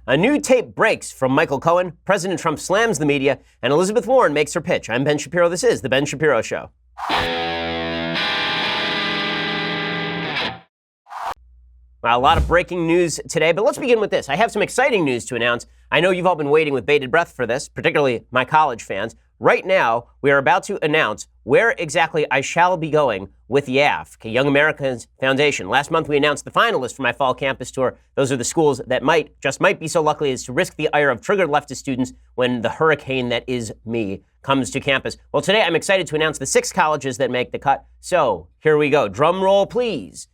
A new tape breaks from Michael Cohen, President Trump slams the media, and Elizabeth Warren makes her pitch. I'm Ben Shapiro. This is The Ben Shapiro Show. Well, a lot of breaking news today, but let's begin with this. I have some exciting news to announce. I know you've all been waiting with bated breath for this, particularly my college fans. Right now, we are about to announce where exactly I shall be going with YAF, Young Americans Foundation. Last month, we announced the finalists for my fall campus tour. Those are the schools that might be so lucky as to risk the ire of triggered leftist students when the hurricane that is me comes to campus. Well, today, I'm excited to announce the 6 colleges that make the cut. So, here we go. Drum roll, please.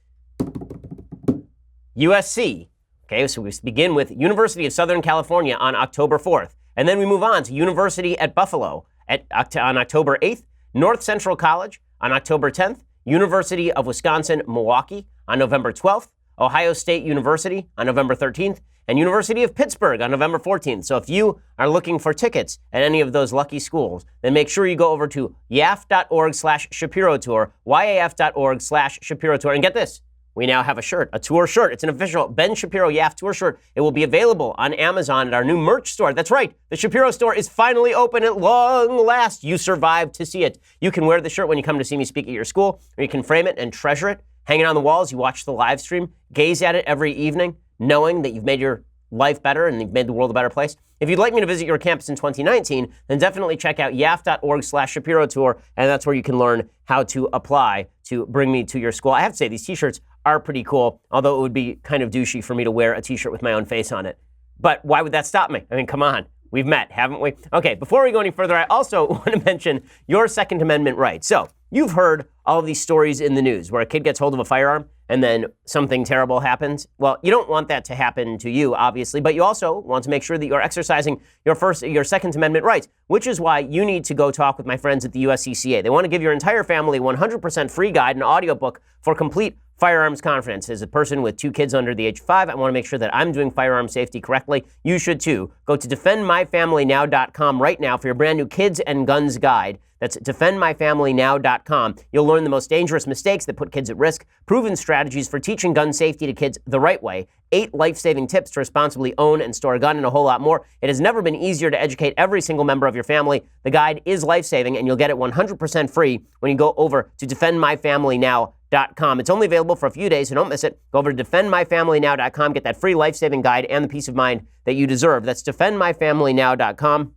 USC. Okay, so we begin with University of Southern California on October 4th. And then we move on to University at Buffalo on October 8th, North Central College on October 10th, University of Wisconsin-Milwaukee on November 12th, Ohio State University on November 13th, and University of Pittsburgh on November 14th. So if you are looking for tickets at any of those lucky schools, then make sure you go over to yaf.org/Shapiro Tour, yaf.org/Shapiro Tour, and get this. We now have a shirt, a tour shirt. It's an official Ben Shapiro YAF tour shirt. It will be available on Amazon at our new merch store. That's right. The Shapiro store is finally open at long last. You survived to see it. You can wear the shirt when you come to see me speak at your school, or you can frame it and treasure it, hang it on the walls. You watch the live stream, gaze at it every evening, knowing that you've made your life better and you've made the world a better place. If you'd like me to visit your campus in 2019, then definitely check out yaf.org/Shapiro Tour, and that's where you can learn how to apply to bring me to your school. I have to say, these t-shirts are pretty cool, although it would be kind of douchey for me to wear a t-shirt with my own face on it. But why would that stop me? I mean, come on. We've met, haven't we? Okay, before we go any further, I also want to mention your Second Amendment rights. So, you've heard all of these stories in the news where a kid gets hold of a firearm and then something terrible happens. Well, you don't want that to happen to you, obviously, but you also want to make sure that you're exercising your Second Amendment rights, which is why you need to go talk with my friends at the USCCA. They want to give your entire family 100% free guide and audiobook for complete firearms confidence. As a person with 2 kids under the age of 5, I want to make sure that I'm doing firearm safety correctly. You should too. Go to defendmyfamilynow.com right now for your brand new kids and guns guide. That's defendmyfamilynow.com. You'll learn the most dangerous mistakes that put kids at risk, proven strategies for teaching gun safety to kids the right way, 8 life-saving tips to responsibly own and store a gun, and a whole lot more. It has never been easier to educate every single member of your family. The guide is life-saving, and you'll get it 100% free when you go over to defendmyfamilynow.com. It's only available for a few days, so don't miss it. Go over to defendmyfamilynow.com, get that free life-saving guide and the peace of mind that you deserve. That's defendmyfamilynow.com.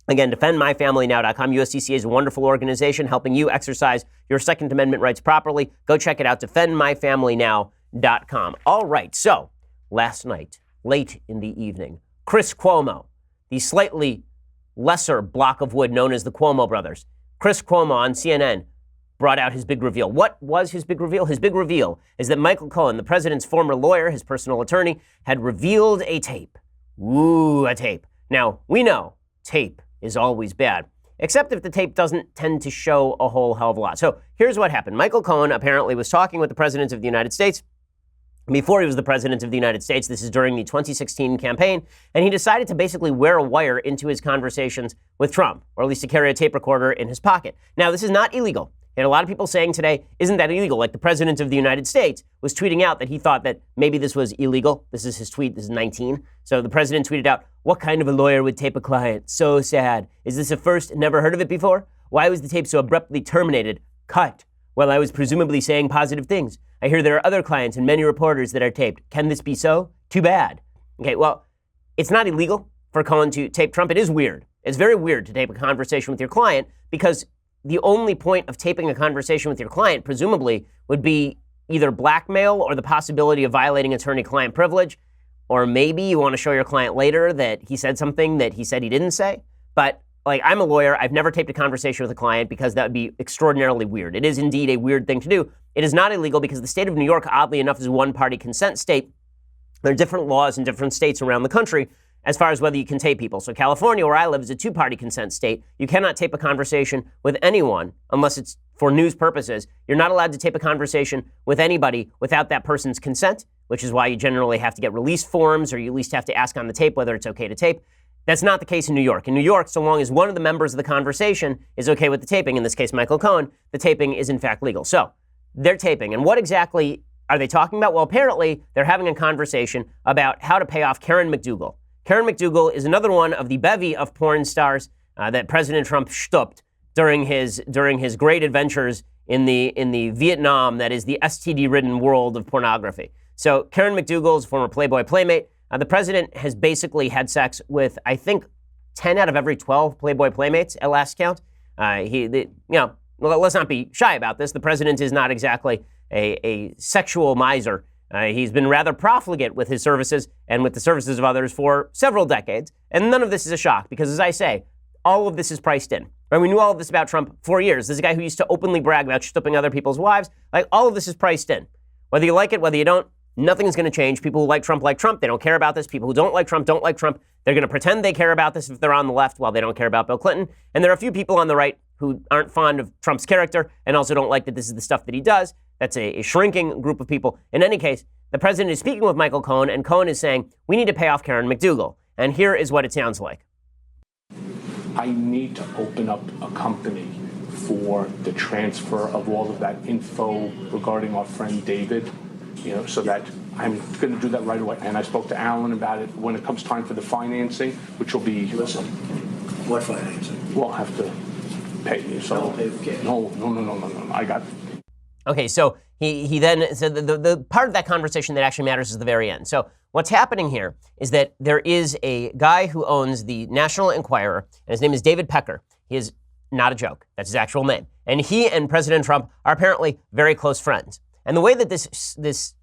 Again, defendmyfamilynow.com. USCCA is a wonderful organization helping you exercise your Second Amendment rights properly. Go check it out, defendmyfamilynow.com. All right, so last night, late in the evening, Chris Cuomo, the slightly lesser block of wood known as the Cuomo brothers, Chris Cuomo on CNN brought out his big reveal. What was his big reveal? His big reveal is that Michael Cohen, the president's former lawyer, his personal attorney, had revealed a tape. Ooh, a tape. Now, we know tape is always bad, except if the tape doesn't tend to show a whole hell of a lot. So here's what happened. Michael Cohen apparently was talking with the president of the United States before he was the president of the United States. This is during the 2016 campaign, and he decided to basically wear a wire into his conversations with Trump, or at least to carry a tape recorder in his pocket. Now, this is not illegal. And a lot of people saying today, isn't that illegal? Like the president of the United States was tweeting out that he thought that maybe this was illegal. This is his tweet. This is 19. So the president tweeted out, "What kind of a lawyer would tape a client? So sad. Is this a first? Never heard of it before? Why was the tape so abruptly terminated? Cut. Well, I was presumably saying positive things. I hear there are other clients and many reporters that are taped. Can this be so? Too bad." Okay, well, it's not illegal for Cohen to tape Trump. It is weird. It's very weird to tape a conversation with your client because the only point of taping a conversation with your client, presumably, would be either blackmail or the possibility of violating attorney-client privilege, or maybe you want to show your client later that he said something that he said he didn't say. But, like, I'm a lawyer. I've never taped a conversation with a client because that would be extraordinarily weird. It is indeed a weird thing to do. It is not illegal because the state of New York, oddly enough, is a one-party consent state. There are different laws in different states around the country as far as whether you can tape people. So California, where I live, is a 2-party consent state. You cannot tape a conversation with anyone unless it's for news purposes. You're not allowed to tape a conversation with anybody without that person's consent, which is why you generally have to get release forms, or you at least have to ask on the tape whether it's okay to tape. That's not the case in New York. In New York, so long as one of the members of the conversation is okay with the taping, in this case Michael Cohen, the taping is in fact legal. So they're taping. And what exactly are they talking about? Well, apparently they're having a conversation about how to pay off Karen McDougal. Karen McDougal is another one of the bevy of porn stars that President Trump stopped during his great adventures in the Vietnam, that is the STD-ridden world of pornography. So Karen McDougal is a former Playboy playmate. The president has basically had sex with, I think, 10 out of every 12 Playboy playmates at last count. Let's not be shy about this. The president is not exactly a sexual miser. He's been rather profligate with his services and with the services of others for several decades. And none of this is a shock because, as I say, all of this is priced in. Right? We knew all of this about Trump for years. This is a guy who used to openly brag about stooping other people's wives. Like, all of this is priced in. Whether you like it, whether you don't, nothing's going to change. People who like Trump. They don't care about this. People who don't like Trump. They're going to pretend they care about this if they're on the left while they don't care about Bill Clinton. And there are a few people on the right who aren't fond of Trump's character and also don't like that this is the stuff that he does. That's a shrinking group of people. In any case, the president is speaking with Michael Cohen, and Cohen is saying, we need to pay off Karen McDougal. And here is what it sounds like. I need to open up a company for the transfer of all of that info regarding our friend David, so that I'm going to do that right away. And I spoke to Alan about it when it comes time for the financing, which will be... Listen, what financing? We'll have to pay you. So I'll pay for cash. No. I got it. Okay, so he then said the part of that conversation that actually matters is the very end. So what's happening here is that there is a guy who owns the National Enquirer, and his name is David Pecker. He is not a joke. That's his actual name. And he and President Trump are apparently very close friends. And the way that this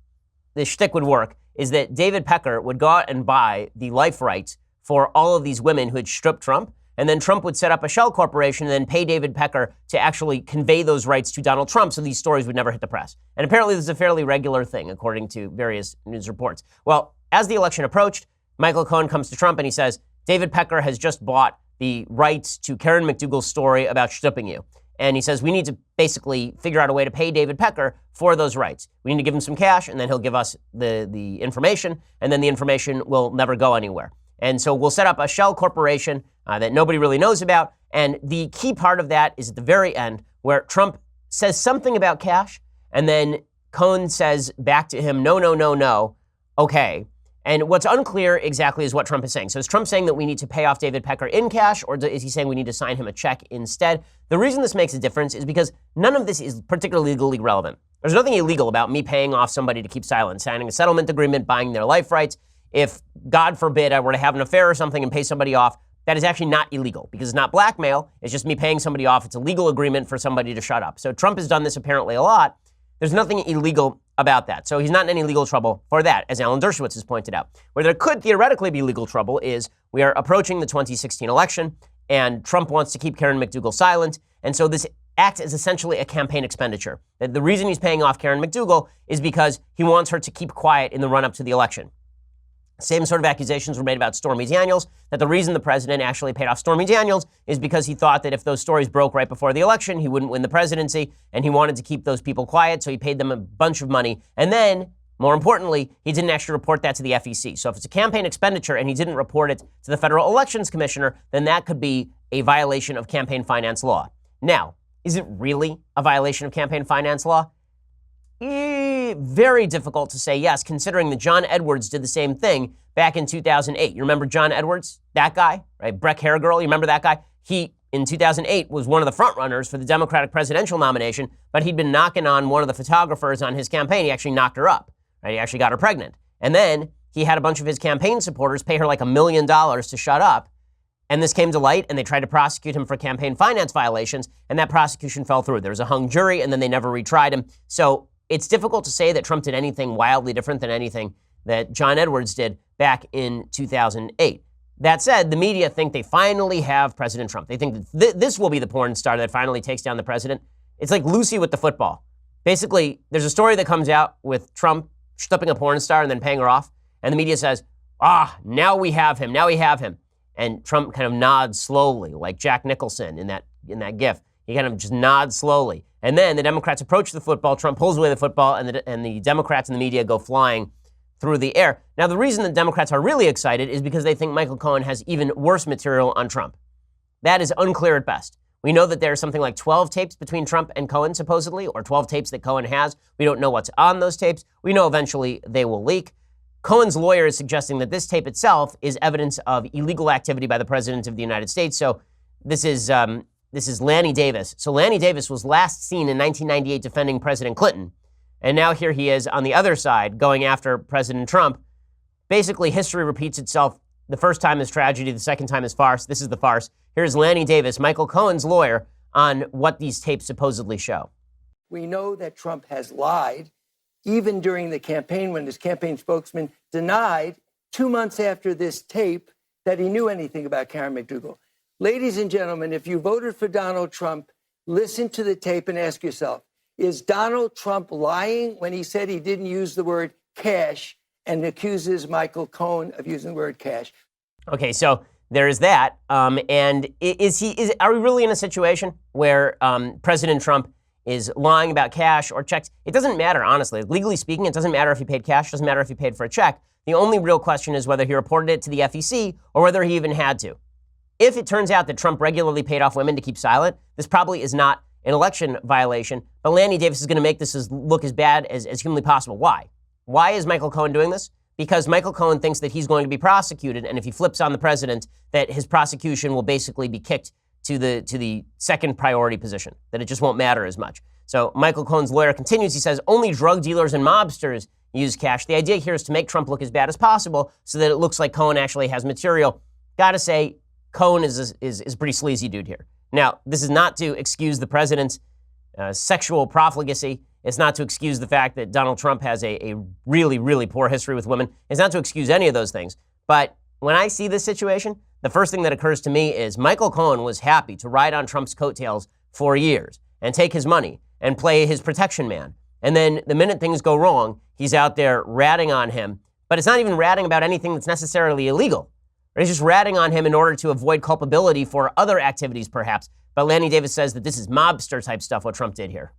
shtick would work is that David Pecker would go out and buy the life rights for all of these women who had stripped Trump, and then Trump would set up a shell corporation and then pay David Pecker to actually convey those rights to Donald Trump so these stories would never hit the press. And apparently this is a fairly regular thing, according to various news reports. Well, as the election approached, Michael Cohen comes to Trump and he says, David Pecker has just bought the rights to Karen McDougal's story about stripping you. And he says, we need to basically figure out a way to pay David Pecker for those rights. We need to give him some cash, and then he'll give us the information, and then the information will never go anywhere. And so we'll set up a shell corporation that nobody really knows about. And the key part of that is at the very end, where Trump says something about cash, and then Cohen says back to him, no, okay. And what's unclear exactly is what Trump is saying. So is Trump saying that we need to pay off David Pecker in cash, or is he saying we need to sign him a check instead? The reason this makes a difference is because none of this is particularly legally relevant. There's nothing illegal about me paying off somebody to keep silent, signing a settlement agreement, buying their life rights. If, God forbid, I were to have an affair or something and pay somebody off, that is actually not illegal because it's not blackmail. It's just me paying somebody off. It's a legal agreement for somebody to shut up. So Trump has done this apparently a lot. There's nothing illegal about that. So he's not in any legal trouble for that, as Alan Dershowitz has pointed out. Where there could theoretically be legal trouble is we are approaching the 2016 election, and Trump wants to keep Karen McDougal silent. And so this acts as essentially a campaign expenditure. The reason he's paying off Karen McDougal is because he wants her to keep quiet in the run-up to the election. Same sort of accusations were made about Stormy Daniels, that the reason the president actually paid off Stormy Daniels is because he thought that if those stories broke right before the election, he wouldn't win the presidency, and he wanted to keep those people quiet, so he paid them a bunch of money. And then, more importantly, he didn't actually report that to the FEC. So if it's a campaign expenditure and he didn't report it to the Federal Elections Commissioner, then that could be a violation of campaign finance law. Now, is it really a violation of campaign finance law? Very difficult to say yes, considering that John Edwards did the same thing back in 2008. You remember John Edwards? That guy, right? Breck Hair Girl, you remember that guy? He, in 2008, was one of the front runners for the Democratic presidential nomination, but he'd been knocking on one of the photographers on his campaign. He actually knocked her up, right? He actually got her pregnant. And then he had a bunch of his campaign supporters pay her like $1 million to shut up. And this came to light, and they tried to prosecute him for campaign finance violations, and that prosecution fell through. There was a hung jury, and then they never retried him. So it's difficult to say that Trump did anything wildly different than anything that John Edwards did back in 2008. That said, the media think they finally have President Trump. They think that this will be the porn star that finally takes down the president. It's like Lucy with the football. Basically, there's a story that comes out with Trump stuffing a porn star and then paying her off, and the media says, now we have him, And Trump kind of nods slowly, like Jack Nicholson in that gif. He kind of just nods slowly. And then the Democrats approach the football, Trump pulls away the football, and the Democrats and the media go flying through the air. Now, the reason the Democrats are really excited is because they think Michael Cohen has even worse material on Trump. That is unclear at best. We know that there's something like 12 tapes between Trump and Cohen, supposedly, or 12 tapes that Cohen has. We don't know what's on those tapes. We know eventually they will leak. Cohen's lawyer is suggesting that this tape itself is evidence of illegal activity by the President of the United States. So this is Lanny Davis. So Lanny Davis was last seen in 1998 defending President Clinton. And now here he is on the other side going after President Trump. Basically, history repeats itself. The first time is tragedy. The second time is farce. This is the farce. Here's Lanny Davis, Michael Cohen's lawyer, on what these tapes supposedly show. We know that Trump has lied, even during the campaign when his campaign spokesman denied 2 months after this tape that he knew anything about Karen McDougal. Ladies and gentlemen, if you voted for Donald Trump, listen to the tape and ask yourself, is Donald Trump lying when he said he didn't use the word cash and accuses Michael Cohen of using the word cash? Okay, so there is that. And are we really in a situation where President Trump is lying about cash or checks? It doesn't matter, honestly. Legally speaking, it doesn't matter if he paid cash. It doesn't matter if he paid for a check. The only real question is whether he reported it to the FEC or whether he even had to. If it turns out that Trump regularly paid off women to keep silent, this probably is not an election violation, but Lanny Davis is going to make this look as bad as humanly possible. Why? Why is Michael Cohen doing this? Because Michael Cohen thinks that he's going to be prosecuted, and if he flips on the president, that his prosecution will basically be kicked to the second priority position, that it just won't matter as much. So Michael Cohen's lawyer continues. He says only drug dealers and mobsters use cash. The idea here is to make Trump look as bad as possible so that it looks like Cohen actually has material. Gotta say, Cohen is a pretty sleazy dude here. Now, this is not to excuse the president's sexual profligacy. It's not to excuse the fact that Donald Trump has a really, really poor history with women. It's not to excuse any of those things. But when I see this situation, the first thing that occurs to me is Michael Cohen was happy to ride on Trump's coattails for years and take his money and play his protection man. And then the minute things go wrong, he's out there ratting on him. But it's not even ratting about anything that's necessarily illegal. He's just ratting on him in order to avoid culpability for other activities, perhaps. But Lanny Davis says that this is mobster type stuff, what Trump did here.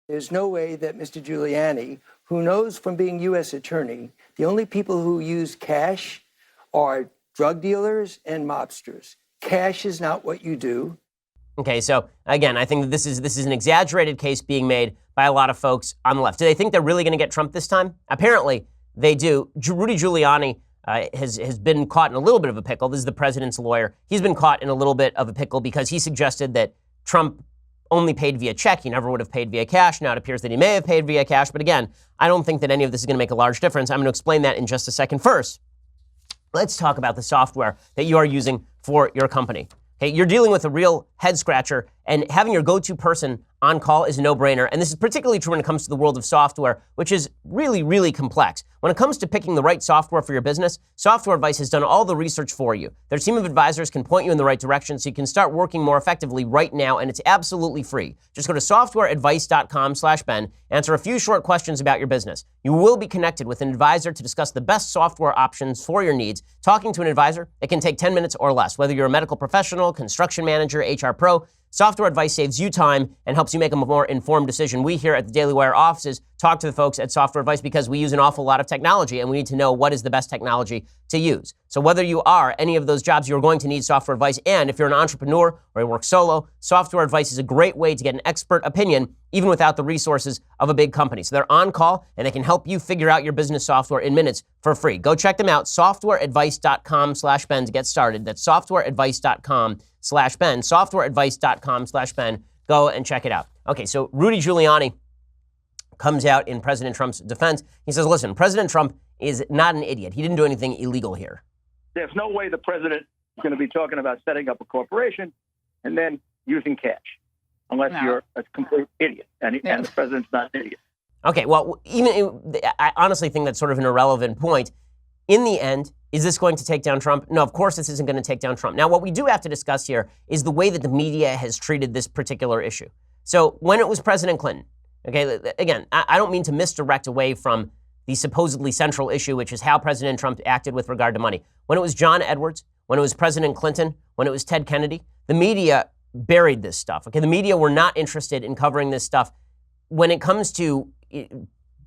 There's no way that Mr. Giuliani, who knows from being U.S. attorney, the only people who use cash are drug dealers and mobsters. Cash is not what you do. Okay, so again, I think that this is an exaggerated case being made by a lot of folks on the left. Do they think they're really going to get Trump this time? Apparently, they do. Rudy Giuliani has been caught in a little bit of a pickle. This is the president's lawyer. He's been caught in a little bit of a pickle because he suggested that Trump only paid via check. He never would have paid via cash. Now it appears that he may have paid via cash. But again, I don't think that any of this is going to make a large difference. I'm going to explain that in just a second. First, let's talk about the software that you are using for your company. Okay, you're dealing with a real head scratcher, and having your go-to person on call is a no-brainer. And this is particularly true when it comes to the world of software, which is really, really complex. When it comes to picking the right software for your business, Software Advice has done all the research for you. Their team of advisors can point you in the right direction so you can start working more effectively right now, and it's absolutely free. Just go to softwareadvice.com/Ben, answer a few short questions about your business. You will be connected with an advisor to discuss the best software options for your needs. Talking to an advisor, it can take 10 minutes or less. Whether you're a medical professional, construction manager, HR pro, Software Advice saves you time and helps you make a more informed decision. We here at the Daily Wire offices talk to the folks at Software Advice because we use an awful lot of technology and we need to know what is the best technology to use. So whether you are any of those jobs, you're going to need Software Advice. And if you're an entrepreneur or you work solo, Software Advice is a great way to get an expert opinion even without the resources of a big company. So they're on call and they can help you figure out your business software in minutes for free. Go check them out, softwareadvice.com/Ben to get started. That's softwareadvice.com/Ben, softwareadvice.com/Ben. Go and check it out. Okay, so Rudy Giuliani comes out in President Trump's defense. He says, listen, President Trump is not an idiot. He didn't do anything illegal here. There's no way the president is going to be talking about setting up a corporation and then using cash, unless you're a complete idiot. And the president's not an idiot. Okay, well, I honestly think that's sort of an irrelevant point. In the end, is this going to take down Trump? No, of course this isn't going to take down Trump. Now, what we do have to discuss here is the way that the media has treated this particular issue. So when it was President Clinton, okay, again, I don't mean to misdirect away from the supposedly central issue, which is how President Trump acted with regard to money. When it was John Edwards, when it was President Clinton, when it was Ted Kennedy, the media buried this stuff. Okay, the media were not interested in covering this stuff. When it comes to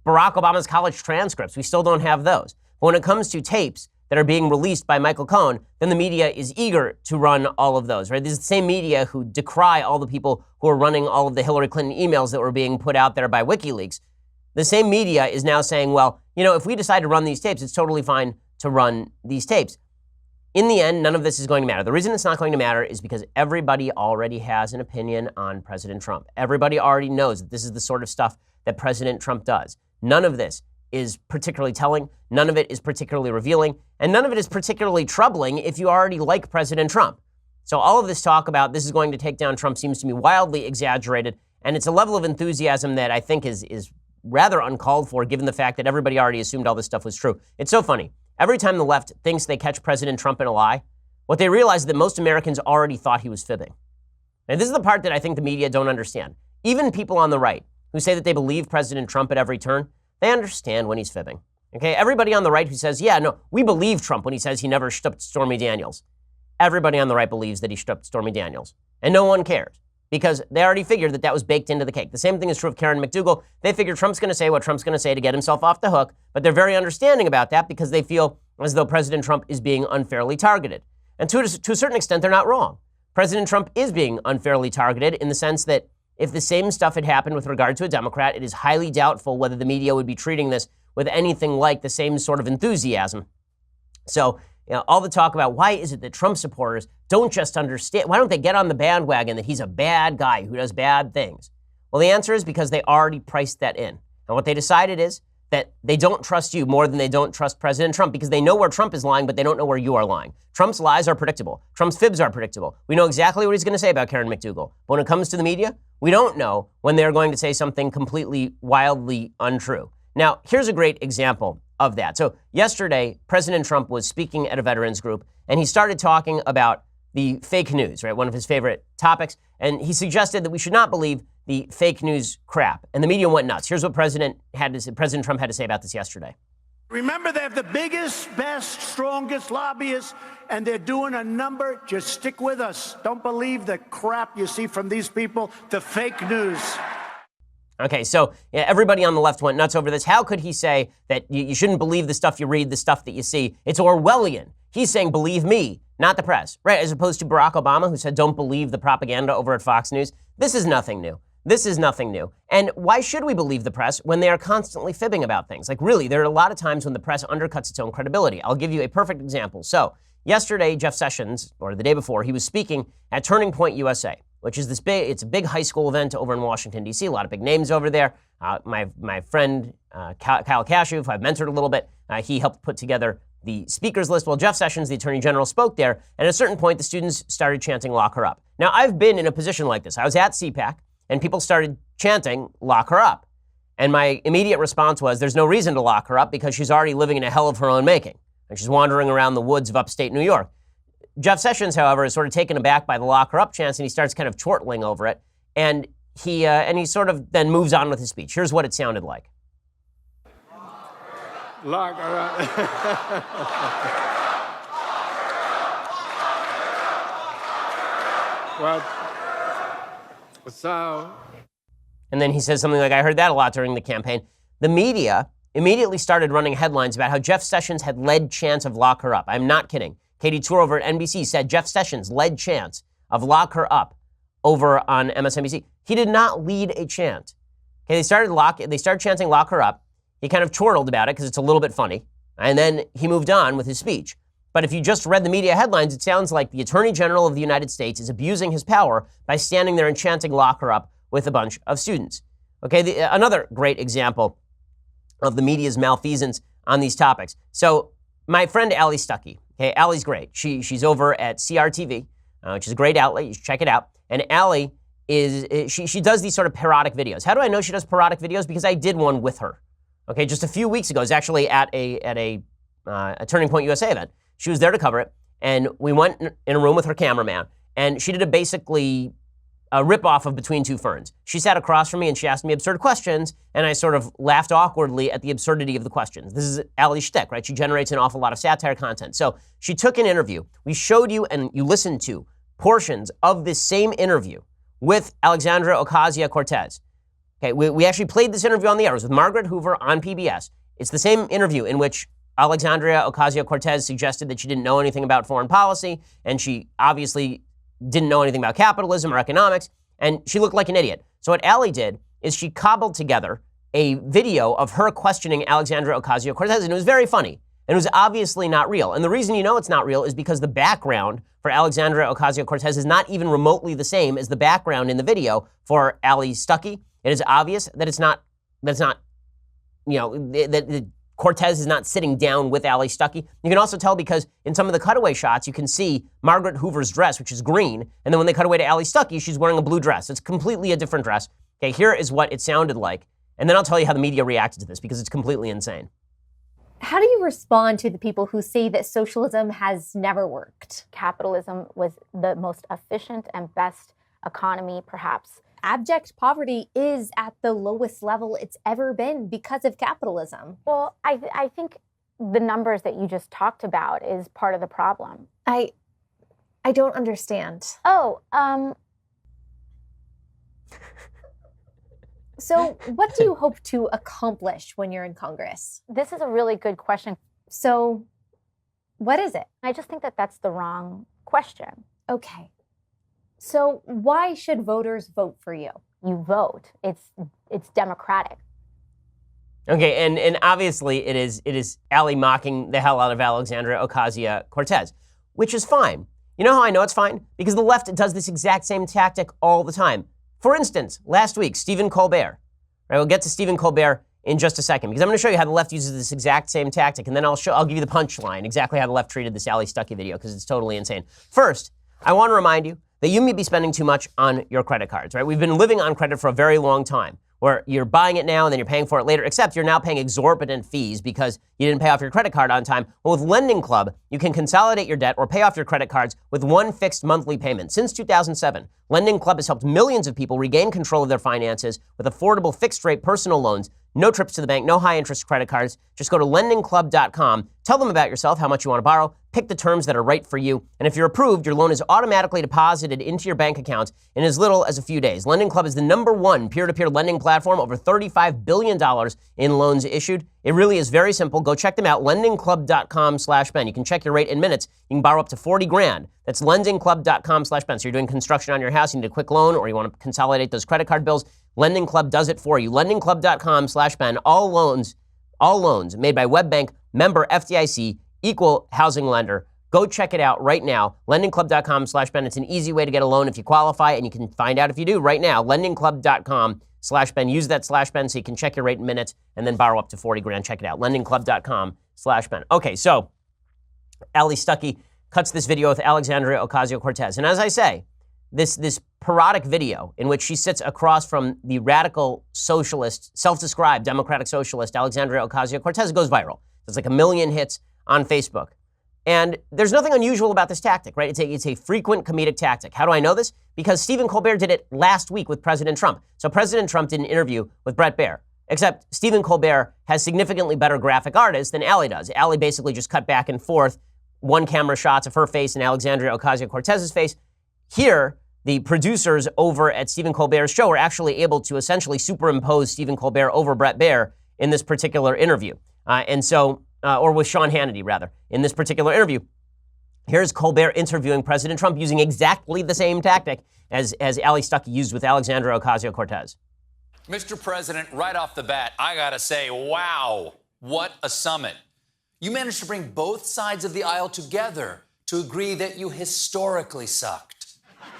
Barack Obama's college transcripts, we still don't have those. But when it comes to tapes that are being released by Michael Cohen, then the media is eager to run all of those, right? This is the same media who decry all the people who are running all of the Hillary Clinton emails that were being put out there by WikiLeaks. the same media is now saying, well, if we decide to run these tapes, it's totally fine to run these tapes. In the end, none of this is going to matter. The reason it's not going to matter is because everybody already has an opinion on President Trump. Everybody already knows that this is the sort of stuff that President Trump does. None of this is particularly telling. None of it is particularly revealing. And none of it is particularly troubling if you already like President Trump. So all of this talk about this is going to take down Trump seems to me wildly exaggerated. And it's a level of enthusiasm that I think is rather uncalled for, given the fact that everybody already assumed all this stuff was true. It's so funny. Every time the left thinks they catch President Trump in a lie, what they realize is that most Americans already thought he was fibbing. And this is the part that I think the media don't understand. Even people on the right who say that they believe President Trump at every turn, they understand when he's fibbing. Okay, everybody on the right who says, yeah, no, we believe Trump when he says he never stooped Stormy Daniels. Everybody on the right believes that he stooped Stormy Daniels. And no one cares because they already figured that that was baked into the cake. The same thing is true of Karen McDougal. They figure Trump's going to say what Trump's going to say to get himself off the hook, but they're very understanding about that because they feel as though President Trump is being unfairly targeted. And to a certain extent, they're not wrong. President Trump is being unfairly targeted in the sense that if the same stuff had happened with regard to a Democrat, it is highly doubtful whether the media would be treating this with anything like the same sort of enthusiasm. So, all the talk about why is it that Trump supporters don't just understand, why don't they get on the bandwagon that he's a bad guy who does bad things? Well, the answer is because they already priced that in. And what they decided is that they don't trust you more than they don't trust President Trump because they know where Trump is lying, but they don't know where you are lying. Trump's lies are predictable. Trump's fibs are predictable. We know exactly what he's going to say about Karen McDougal. But when it comes to the media, we don't know when they're going to say something completely, wildly untrue. Now, here's a great example of that. So yesterday, President Trump was speaking at a veterans group, and he started talking about the fake news, right? One of his favorite topics. And he suggested that we should not believe the fake news crap. And the media went nuts. Here's what President Trump had to say about this yesterday. Remember, they have the biggest, best, strongest lobbyists, and they're doing a number. Just stick with us. Don't believe the crap you see from these people, the fake news. Okay, so everybody on the left went nuts over this. How could he say that you shouldn't believe the stuff you read, the stuff that you see? It's Orwellian. He's saying, believe me, not the press, right? As opposed to Barack Obama, who said, don't believe the propaganda over at Fox News. This is nothing new. This is nothing new. And why should we believe the press when they are constantly fibbing about things? Like, really, there are a lot of times when the press undercuts its own credibility. I'll give you a perfect example. So yesterday, Jeff Sessions, or the day before, he was speaking at Turning Point USA, which is it's a big high school event over in Washington, D.C., a lot of big names over there. My friend, Kyle Cashew, who I've mentored a little bit, he helped put together the speakers list. Well, Jeff Sessions, the Attorney General, spoke there, and at a certain point, the students started chanting, lock her up. Now, I've been in a position like this. I was at CPAC, and people started chanting, lock her up. And my immediate response was, there's no reason to lock her up because she's already living in a hell of her own making, and she's wandering around the woods of upstate New York. Jeff Sessions, however, is sort of taken aback by the lock her up chants, and he starts kind of chortling over it. And he sort of then moves on with his speech. Here's what it sounded like. Lock her up. Well, so. And then he says something like, I heard that a lot during the campaign. The media immediately started running headlines about how Jeff Sessions had led chants of lock her up. I'm not kidding. Katie Tour over at NBC said Jeff Sessions led chants of lock her up over on MSNBC. He did not lead a chant. Okay, they started chanting lock her up. He kind of chortled about it because it's a little bit funny. And then he moved on with his speech. But if you just read the media headlines, it sounds like the Attorney General of the United States is abusing his power by standing there and chanting lock her up with a bunch of students. Okay, another great example of the media's malfeasance on these topics. So my friend Allie Stuckey, okay, Allie's great. She's over at CRTV, which is a great outlet. You should check it out. And Allie she does these sort of parodic videos. How do I know she does parodic videos? Because I did one with her. Okay, just a few weeks ago. It was actually at a Turning Point USA event. She was there to cover it, and we went in a room with her cameraman, and she did basically a rip-off of Between Two Ferns. She sat across from me, and she asked me absurd questions, and I sort of laughed awkwardly at the absurdity of the questions. This is Allie's shtick, right? She generates an awful lot of satire content. So she took an interview. We showed you, and you listened to, portions of this same interview with Alexandria Ocasio-Cortez. Okay, we actually played this interview on the air. It was with Margaret Hoover on PBS. It's the same interview in which Alexandria Ocasio-Cortez suggested that she didn't know anything about foreign policy, and she obviously didn't know anything about capitalism or economics, and she looked like an idiot. So what Allie did is she cobbled together a video of her questioning Alexandria Ocasio-Cortez, and it was very funny. And it was obviously not real. And the reason you know it's not real is because the background for Alexandria Ocasio-Cortez is not even remotely the same as the background in the video for Ali Stuckey. It is obvious that that Cortez is not sitting down with Ali Stuckey. You can also tell because in some of the cutaway shots, you can see Margaret Hoover's dress, which is green. And then when they cut away to Ali Stuckey, she's wearing a blue dress. It's completely a different dress. Okay, here is what it sounded like. And then I'll tell you how the media reacted to this because it's completely insane. How do you respond to the people who say that socialism has never worked? Capitalism was the most efficient and best economy, perhaps. Abject poverty is at the lowest level it's ever been because of capitalism. Well, I think the numbers that you just talked about is part of the problem. I don't understand. So what do you hope to accomplish when you're in Congress? This is a really good question. So what is it? I just think that that's the wrong question. Okay. So why should voters vote for you? You vote. It's democratic. Okay, and obviously it is Ali mocking the hell out of Alexandria Ocasio-Cortez, which is fine. You know how I know it's fine? Because the left does this exact same tactic all the time. For instance, last week, Stephen Colbert. Right, we'll get to Stephen Colbert in just a second because I'm going to show you how the left uses this exact same tactic, and then I'll give you the punchline, exactly how the left treated this Ali Stuckey video because it's totally insane. First, I want to remind you that you may be spending too much on your credit cards, right? We've been living on credit for a very long time, where you're buying it now and then you're paying for it later, except you're now paying exorbitant fees because you didn't pay off your credit card on time. Well, with Lending Club, you can consolidate your debt or pay off your credit cards with one fixed monthly payment. Since 2007, Lending Club has helped millions of people regain control of their finances with affordable fixed-rate personal loans. No trips to the bank, no high-interest credit cards. Just go to lendingclub.com, tell them about yourself, how much you want to borrow, pick the terms that are right for you, and if you're approved, your loan is automatically deposited into your bank account in as little as a few days. Lending Club is the #1 peer-to-peer lending platform, over $35 billion in loans issued. It really is very simple. Go check them out, lendingclub.com/Ben. You can check your rate in minutes. You can borrow up to $40,000. That's lendingclub.com/Ben. So you're doing construction on your house, you need a quick loan, or you want to consolidate those credit card bills. Lending Club does it for you. Lendingclub.com/Ben. All loans made by WebBank, member FDIC, equal housing lender. Go check it out right now. Lendingclub.com/Ben. It's an easy way to get a loan if you qualify, and you can find out if you do right now. Lendingclub.com/Ben. Use that /Ben so you can check your rate in minutes and then borrow up to $40,000. Check it out. Lendingclub.com/Ben. Okay, so Ali Stuckey cuts this video with Alexandria Ocasio-Cortez. And as I say, this parodic video in which she sits across from the radical socialist, self-described democratic socialist Alexandria Ocasio-Cortez goes viral. There's like 1 million hits on Facebook. And there's nothing unusual about this tactic, right? It's a frequent comedic tactic. How do I know this? Because Stephen Colbert did it last week with President Trump. So President Trump did an interview with Bret Baier, except Stephen Colbert has significantly better graphic artists than Ali does. Ali basically just cut back and forth one camera shots of her face and Alexandria Ocasio-Cortez's face. Here, the producers over at Stephen Colbert's show are actually able to essentially superimpose Stephen Colbert over Bret Baier in this particular interview. Or with Sean Hannity, rather, in this particular interview. Here's Colbert interviewing President Trump using exactly the same tactic as Ali Stuckey used with Alexandria Ocasio-Cortez. Mr. President, right off the bat, I gotta say, wow, what a summit. You managed to bring both sides of the aisle together to agree that you historically sucked.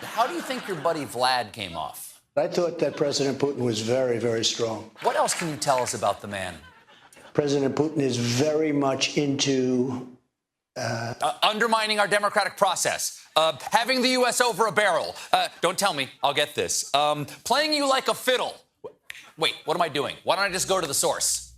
How do you think your buddy Vlad came off? I thought that President Putin was very, very strong. What else can you tell us about the man? President Putin is very much into undermining our democratic process, having the U.S. over a barrel. Don't tell me, I'll get this. Playing you like a fiddle. Wait, what am I doing? Why don't I just go to the source?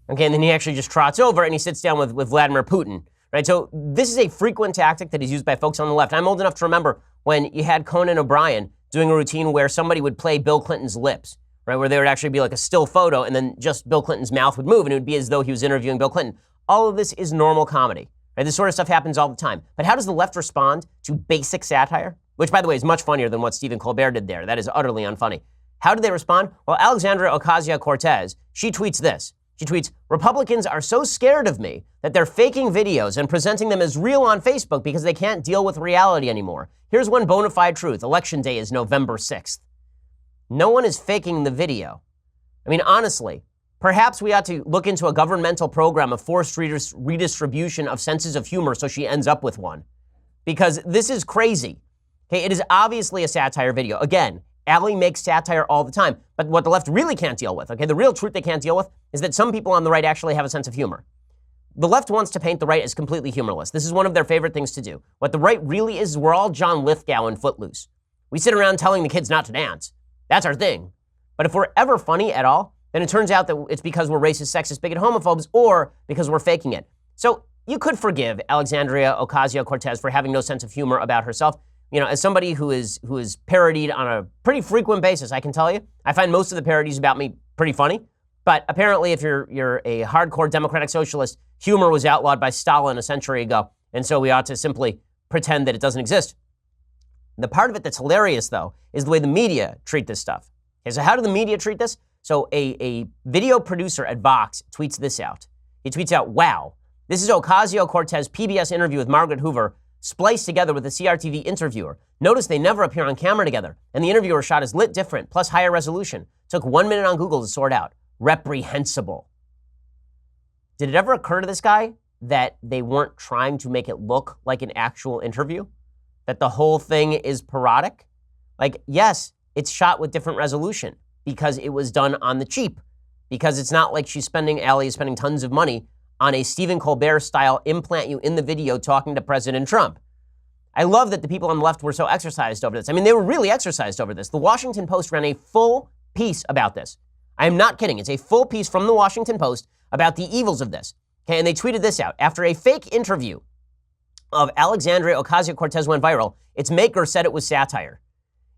Okay, and then he actually just trots over and he sits down with Vladimir Putin, right? So this is a frequent tactic that is used by folks on the left. I'm old enough to remember when you had Conan O'Brien doing a routine where somebody would play Bill Clinton's lips, right, where there would actually be like a still photo and then just Bill Clinton's mouth would move and it would be as though he was interviewing Bill Clinton. All of this is normal comedy, right? This sort of stuff happens all the time. But how does the left respond to basic satire? Which, by the way, is much funnier than what Stephen Colbert did there. That is utterly unfunny. How did they respond? Well, Alexandria Ocasio-Cortez, she tweets this. She tweets, Republicans are so scared of me that they're faking videos and presenting them as real on Facebook because they can't deal with reality anymore. Here's one bona fide truth. Election day is November 6th. No one is faking the video. I mean, honestly, Perhaps we ought to look into a governmental program of forced redistribution of senses of humor so she ends up with one. Because this is crazy. Okay, it is obviously a satire video. Again, Allie makes satire all the time. But what the left really can't deal with, okay, the real truth they can't deal with is that some people on the right actually have a sense of humor. The left wants to paint the right as completely humorless. This is one of their favorite things to do. What the right really is we're all John Lithgow in Footloose. We sit around telling the kids not to dance. That's our thing. But if we're ever funny at all, then it turns out that it's because we're racist, sexist, bigot, homophobes, or because we're faking it. So you could forgive Alexandria Ocasio-Cortez for having no sense of humor about herself. You know, as somebody who is parodied on a pretty frequent basis, I can tell you, I find most of the parodies about me pretty funny. But apparently, if you're a hardcore democratic socialist, humor was outlawed by Stalin a century ago, and so we ought to simply pretend that it doesn't exist. The part of it that's hilarious, though, is the way the media treat this stuff. Okay, so how do the media treat this? So a video producer at Vox tweets this out. He tweets out, wow, this is Ocasio-Cortez PBS interview with Margaret Hoover spliced together with a CRTV interviewer. Notice they never appear on camera together, and the interviewer shot is lit different, plus higher resolution. Took 1 minute on Google to sort out. Reprehensible. Did it ever occur to this guy that they weren't trying to make it look like an actual interview? That the whole thing is parodic? Like, yes, it's shot with different resolution because it was done on the cheap. Because it's not like Allie is spending tons of money on a Stephen Colbert style implant you in the video talking to President Trump. I love that the people on the left were so exercised over this. I mean, they were really exercised over this. The Washington Post ran a full piece about this. I am not kidding. It's a full piece from the Washington Post about the evils of this. Okay, and they tweeted this out. After a fake interview of Alexandria Ocasio-Cortez went viral, its maker said it was satire.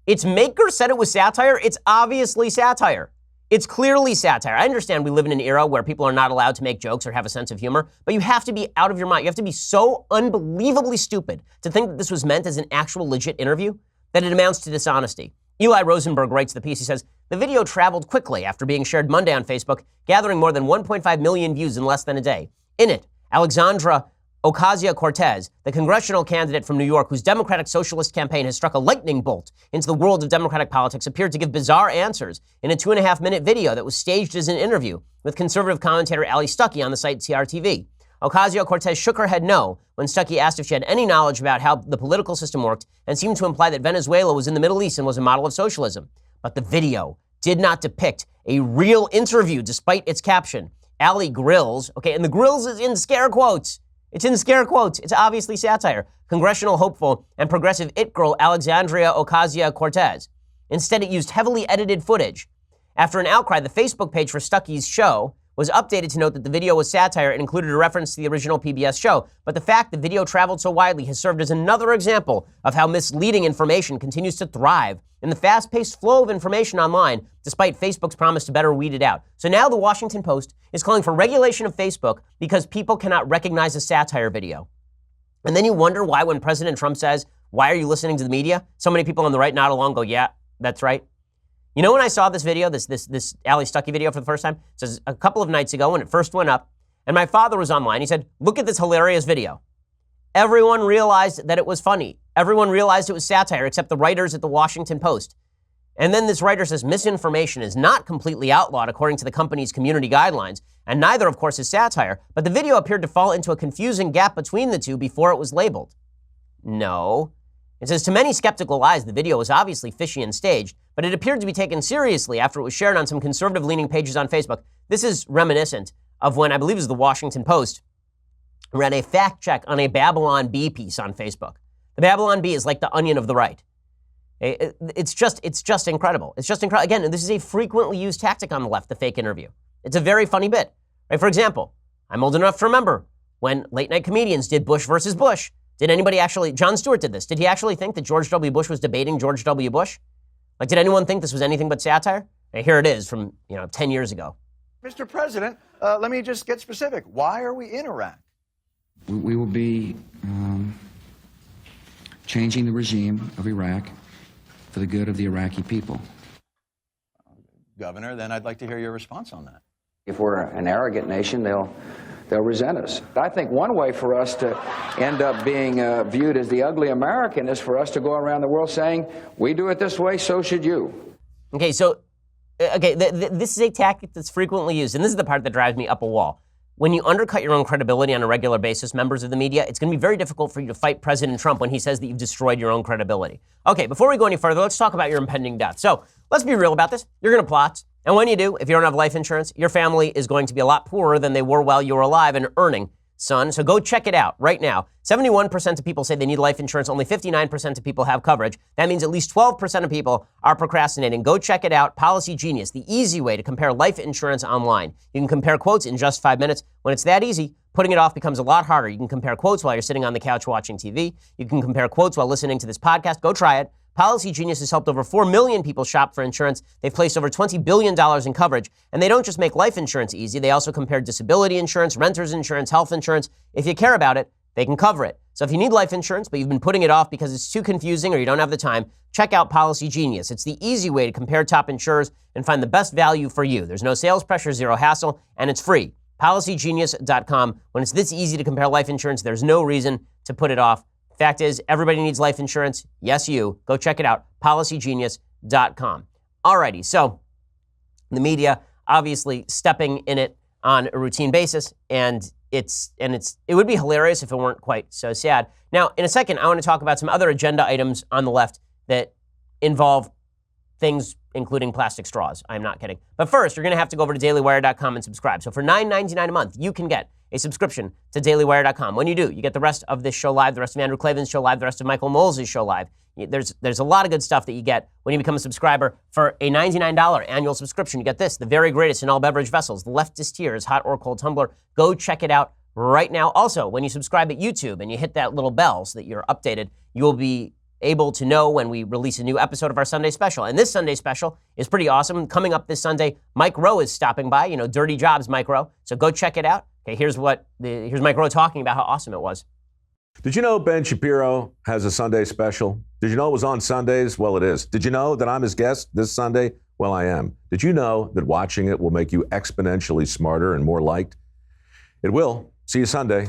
Its maker said it was satire? It's obviously satire. It's clearly satire. I understand we live in an era where people are not allowed to make jokes or have a sense of humor, but you have to be out of your mind. You have to be so unbelievably stupid to think that this was meant as an actual legit interview that it amounts to dishonesty. Eli Rosenberg writes the piece. He says, the video traveled quickly after being shared Monday on Facebook, gathering more than 1.5 million views in less than a day. In it, Alexandra Ocasio-Cortez, the congressional candidate from New York whose Democratic Socialist campaign has struck a lightning bolt into the world of Democratic politics, appeared to give bizarre answers in a 2.5-minute video that was staged as an interview with conservative commentator Ali Stuckey on the site CRTV. Ocasio-Cortez shook her head no when Stuckey asked if she had any knowledge about how the political system worked and seemed to imply that Venezuela was in the Middle East and was a model of socialism. But the video did not depict a real interview despite its caption. Ali grills, okay, and the grills is in scare quotes. It's in scare quotes. It's obviously satire. Congressional hopeful and progressive it girl Alexandria Ocasio-Cortez. Instead, it used heavily edited footage. After an outcry, the Facebook page for Stuckey's show was updated to note that the video was satire and included a reference to the original PBS show. But the fact the video traveled so widely has served as another example of how misleading information continues to thrive in the fast-paced flow of information online, despite Facebook's promise to better weed it out. So now the Washington Post is calling for regulation of Facebook because people cannot recognize a satire video. And then you wonder why when President Trump says, why are you listening to the media? So many people on the right nod along go, yeah, that's right. You know when I saw this video, this Ali Stuckey video for the first time? It says a couple of nights ago when it first went up, and my father was online. He said, look at this hilarious video. Everyone realized that it was funny. Everyone realized it was satire except the writers at the Washington Post. And then this writer says misinformation is not completely outlawed according to the company's community guidelines, and neither, of course, is satire, but the video appeared to fall into a confusing gap between the two before it was labeled. No. It says, to many skeptical eyes, the video was obviously fishy and staged, but it appeared to be taken seriously after it was shared on some conservative-leaning pages on Facebook. This is reminiscent of when, I believe it was the Washington Post, ran a fact check on a Babylon Bee piece on Facebook. The Babylon Bee is like the Onion of the right. It's just incredible. It's just incredible. Again, this is a frequently used tactic on the left, the fake interview. It's a very funny bit. Right? For example, I'm old enough to remember when late-night comedians did Bush versus Bush. Did anybody actually, Jon Stewart did this. Did he actually think that George W. Bush was debating George W. Bush? Like, did anyone think this was anything but satire? And here it is from, 10 years ago. Mr. President, let me just get specific. Why are we in Iraq? We will be changing the regime of Iraq for the good of the Iraqi people. Governor, then I'd like to hear your response on that. If we're an arrogant nation, they'll resent us. I think one way for us to end up being viewed as the ugly American is for us to go around the world saying, we do it this way, so should you. Okay, so Okay, this is a tactic that's frequently used, and this is the part that drives me up a wall. When you undercut your own credibility on a regular basis, members of the media, it's going to be very difficult for you to fight President Trump when he says that you've destroyed your own credibility. Okay, before we go any further, let's talk about your impending death. So let's be real about this. You're going to plot. And when you do, if you don't have life insurance, your family is going to be a lot poorer than they were while you were alive and earning, son. So go check it out right now. 71% of people say they need life insurance. Only 59% of people have coverage. That means at least 12% of people are procrastinating. Go check it out. Policy Genius, the easy way to compare life insurance online. You can compare quotes in just 5 minutes. When it's that easy, putting it off becomes a lot harder. You can compare quotes while you're sitting on the couch watching TV. You can compare quotes while listening to this podcast. Go try it. Policy Genius has helped over 4 million people shop for insurance. They've placed over $20 billion in coverage. And they don't just make life insurance easy. They also compare disability insurance, renter's insurance, health insurance. If you care about it, they can cover it. So if you need life insurance, but you've been putting it off because it's too confusing or you don't have the time, check out Policy Genius. It's the easy way to compare top insurers and find the best value for you. There's no sales pressure, zero hassle, and it's free. PolicyGenius.com. When it's this easy to compare life insurance, there's no reason to put it off. Fact is, everybody needs life insurance. Yes, you. Go check it out. PolicyGenius.com. Alrighty, so the media obviously stepping in it on a routine basis, and it would be hilarious if it weren't quite so sad. Now, in a second, I want to talk about some other agenda items on the left that involve things including plastic straws. I'm not kidding. But first, you're going to have to go over to dailywire.com and subscribe. So for $9.99 a month, you can get a subscription to dailywire.com. When you do, you get the rest of this show live, the rest of Andrew Klavan's show live, the rest of Michael Knowles' show live. There's a lot of good stuff that you get when you become a subscriber. For a $99 annual subscription, you get this, the very greatest in all beverage vessels, the leftist tears, hot or cold tumbler. Go check it out right now. Also, when you subscribe at YouTube and you hit that little bell so that you're updated, you will be able to know when we release a new episode of our Sunday special. And this Sunday special is pretty awesome. Coming up this Sunday, Mike Rowe is stopping by, Dirty Jobs Mike Rowe. So go check it out. Okay, here's Mike Rowe talking about how awesome it was. Did you know Ben Shapiro has a Sunday special? Did you know it was on Sundays? Well, it is. Did you know that I'm his guest this Sunday? Well, I am. Did you know that watching it will make you exponentially smarter and more liked? It will. See you Sunday.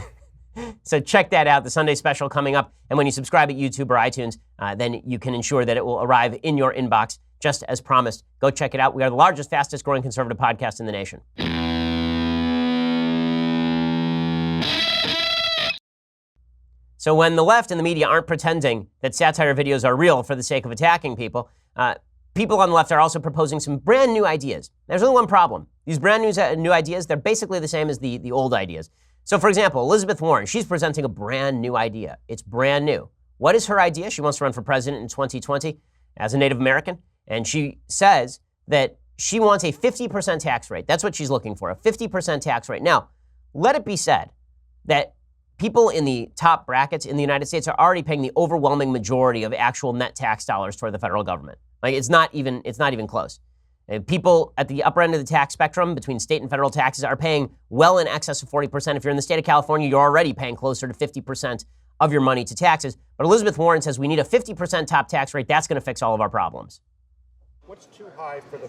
So check that out, the Sunday special coming up. And when you subscribe at YouTube or iTunes, then you can ensure that it will arrive in your inbox just as promised. Go check it out. We are the largest, fastest growing conservative podcast in the nation. So when the left and the media aren't pretending that satire videos are real for the sake of attacking people, people on the left are also proposing some brand new ideas. There's only one problem. These brand new ideas, they're basically the same as the old ideas. So for example, Elizabeth Warren, she's presenting a brand new idea. It's brand new. What is her idea? She wants to run for president in 2020 as a Native American. And she says that she wants a 50% tax rate. That's what she's looking for, a 50% tax rate. Now, let it be said that people in the top brackets in the United States are already paying the overwhelming majority of actual net tax dollars toward the federal government. Like it's not even close. People at the upper end of the tax spectrum between state and federal taxes are paying well in excess of 40%. If you're in the state of California, you're already paying closer to 50% of your money to taxes. But Elizabeth Warren says we need a 50% top tax rate. That's going to fix all of our problems. What's too high for the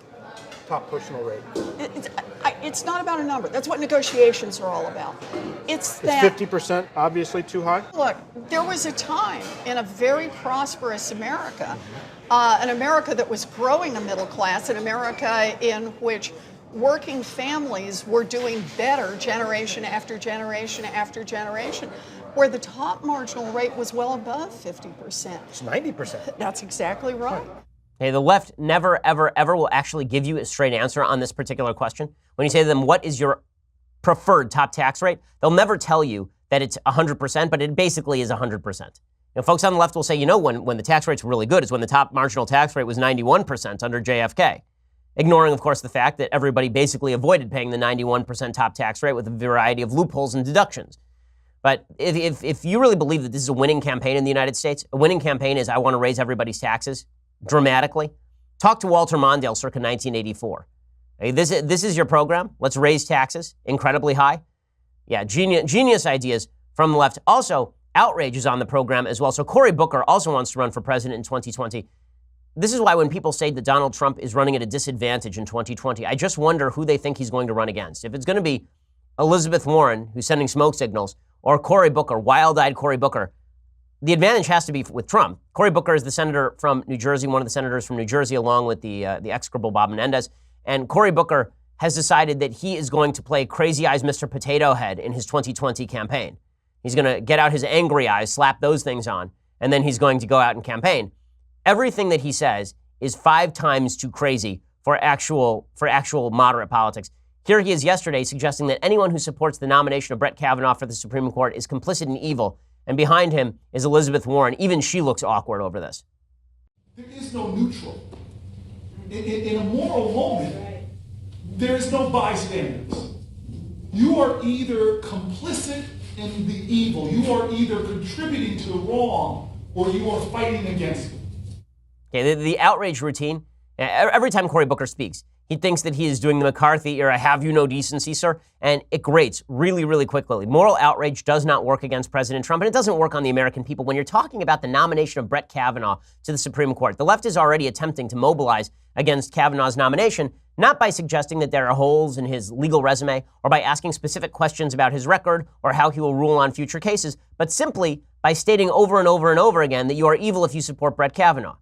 top personal rate? It's not about a number. That's what negotiations are all about. It's that... Is 50% obviously too high? Look, there was a time in a very prosperous America, an America that was growing a middle class, an America in which working families were doing better generation after generation after generation, where the top marginal rate was well above 50%. It's 90%. That's exactly right. Okay, the left never, ever, ever will actually give you a straight answer on this particular question. When you say to them, what is your preferred top tax rate? They'll never tell you that it's 100%, but it basically is 100%. Folks on the left will say, when the tax rate's really good is when the top marginal tax rate was 91% under JFK. Ignoring, of course, the fact that everybody basically avoided paying the 91% top tax rate with a variety of loopholes and deductions. But if you really believe that this is a winning campaign in the United States, a winning campaign is I want to raise everybody's taxes dramatically, talk to Walter Mondale circa 1984. Hey, this is your program. Let's raise taxes incredibly high. Yeah, genius ideas from the left. Also, outrage is on the program as well. So Cory Booker also wants to run for president in 2020. This is why when people say that Donald Trump is running at a disadvantage in 2020, I just wonder who they think he's going to run against. If it's going to be Elizabeth Warren, who's sending smoke signals, or Cory Booker, wild-eyed Cory Booker, the advantage has to be with Trump. Cory Booker is the senator from New Jersey, one of the senators from New Jersey, along with the execrable Bob Menendez. And Cory Booker has decided that he is going to play Crazy Eyes Mr. Potato Head in his 2020 campaign. He's going to get out his angry eyes, slap those things on, and then he's going to go out and campaign. Everything that he says is 5 times too crazy for actual moderate politics. Here he is yesterday suggesting that anyone who supports the nomination of Brett Kavanaugh for the Supreme Court is complicit in evil. And behind him is Elizabeth Warren. Even she looks awkward over this. There is no neutral. In a moral moment, there is no bystanders. You are either complicit in the evil, you are either contributing to the wrong, or you are fighting against it. Okay, the outrage routine, every time Cory Booker speaks, he thinks that he is doing the McCarthy era, have you no decency, sir? And it grates really, really quickly. Moral outrage does not work against President Trump, and it doesn't work on the American people. When you're talking about the nomination of Brett Kavanaugh to the Supreme Court, the left is already attempting to mobilize against Kavanaugh's nomination, not by suggesting that there are holes in his legal resume or by asking specific questions about his record or how he will rule on future cases, but simply by stating over and over and over again that you are evil if you support Brett Kavanaugh.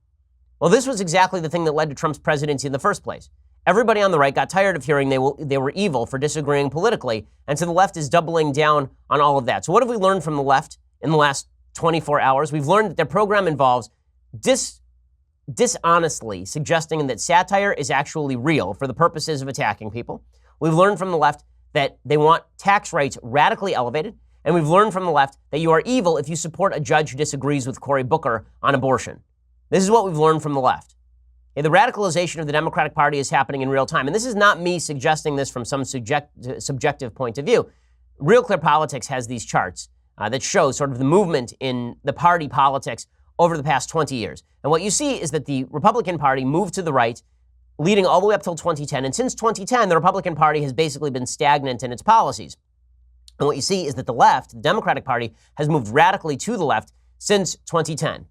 Well, this was exactly the thing that led to Trump's presidency in the first place. Everybody on the right got tired of hearing they were evil for disagreeing politically, and so the left is doubling down on all of that. So what have we learned from the left in the last 24 hours? We've learned that their program involves dishonestly suggesting that satire is actually real for the purposes of attacking people. We've learned from the left that they want tax rates radically elevated, and we've learned from the left that you are evil if you support a judge who disagrees with Cory Booker on abortion. This is what we've learned from the left. The radicalization of the Democratic Party is happening in real time. And this is not me suggesting this from some subjective point of view. Real Clear Politics has these charts that show sort of the movement in the party politics over the past 20 years. And what you see is that the Republican Party moved to the right, leading all the way up till 2010. And since 2010, the Republican Party has basically been stagnant in its policies. And what you see is that the left, the Democratic Party, has moved radically to the left since 2010.